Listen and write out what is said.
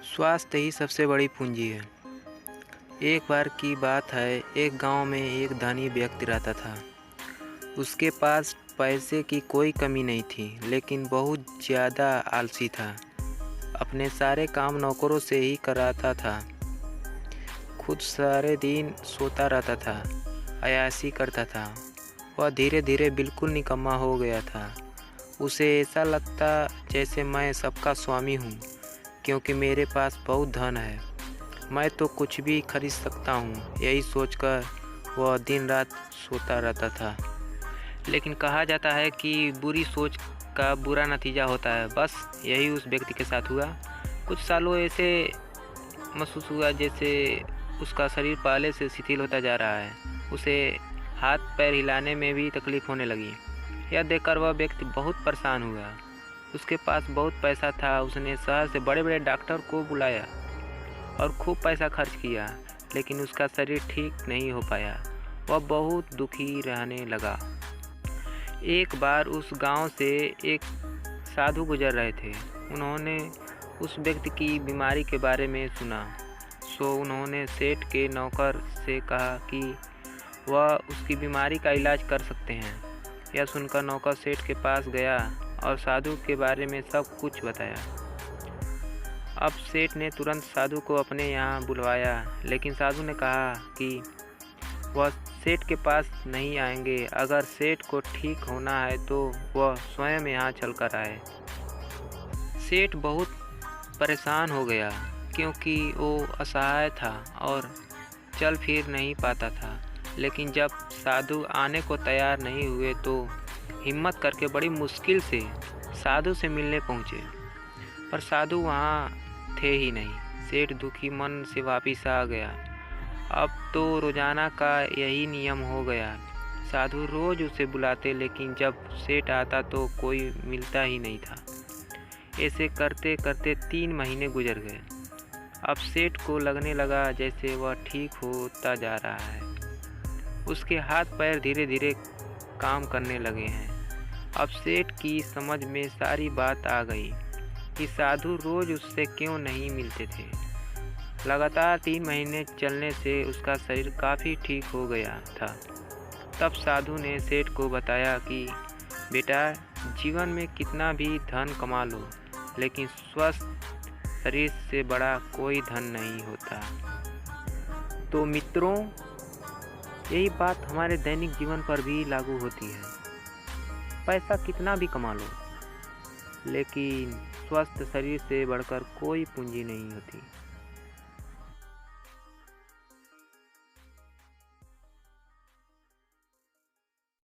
स्वास्थ्य ही सबसे बड़ी पूंजी है। एक बार की बात है, एक गांव में एक धनी व्यक्ति रहता था। उसके पास पैसे की कोई कमी नहीं थी, लेकिन बहुत ज़्यादा आलसी था। अपने सारे काम नौकरों से ही कराता था। खुद सारे दिन सोता रहता था, अय्याशी करता था। वह धीरे धीरे बिल्कुल निकम्मा हो गया था। उसे ऐसा लगता जैसे मैं सबका स्वामी हूँ, क्योंकि मेरे पास बहुत धन है। मैं तो कुछ भी खरीद सकता हूँ, यही सोचकर वह दिन रात सोता रहता था। लेकिन कहा जाता है कि बुरी सोच का बुरा नतीजा होता है। बस यही उस व्यक्ति के साथ हुआ। कुछ सालों ऐसे महसूस हुआ जैसे उसका शरीर पहले से शिथिल होता जा रहा है। उसे हाथ पैर हिलाने में भी तकलीफ होने लगी। यह देखकर वह व्यक्ति बहुत परेशान हुआ। उसके पास बहुत पैसा था। उसने शहर से बड़े बड़े डॉक्टर को बुलाया और खूब पैसा खर्च किया, लेकिन उसका शरीर ठीक नहीं हो पाया। वह बहुत दुखी रहने लगा। एक बार उस गांव से एक साधु गुजर रहे थे। उन्होंने उस व्यक्ति की बीमारी के बारे में सुना, सो उन्होंने सेठ के नौकर से कहा कि वह उसकी बीमारी का इलाज कर सकते हैं। यह सुनकर नौकर सेठ के पास गया और साधु के बारे में सब कुछ बताया। अब सेठ ने तुरंत साधु को अपने यहाँ बुलवाया, लेकिन साधु ने कहा कि वह सेठ के पास नहीं आएंगे। अगर सेठ को ठीक होना है तो वह स्वयं यहाँ चलकर आए। सेठ बहुत परेशान हो गया, क्योंकि वो असहाय था और चल फिर नहीं पाता था। लेकिन जब साधु आने को तैयार नहीं हुए तो हिम्मत करके बड़ी मुश्किल से साधु से मिलने पहुँचे, पर साधु वहाँ थे ही नहीं। सेठ दुखी मन से वापिस आ गया। अब तो रोजाना का यही नियम हो गया। साधु रोज उसे बुलाते, लेकिन जब सेठ आता तो कोई मिलता ही नहीं था। ऐसे करते करते 3 महीने गुजर गए। अब सेठ को लगने लगा जैसे वह ठीक होता जा रहा है। उसके हाथ पैर धीरे धीरे काम करने लगे हैं। अब सेठ की समझ में सारी बात आ गई कि साधु रोज उससे क्यों नहीं मिलते थे। लगातार 3 महीने चलने से उसका शरीर काफ़ी ठीक हो गया था। तब साधु ने सेठ को बताया कि बेटा, जीवन में कितना भी धन कमा लो, लेकिन स्वस्थ शरीर से बड़ा कोई धन नहीं होता। तो मित्रों, यही बात हमारे दैनिक जीवन पर भी लागू होती है। पैसा कितना भी कमा लो, लेकिन स्वस्थ शरीर से बढ़कर कोई पूंजी नहीं होती।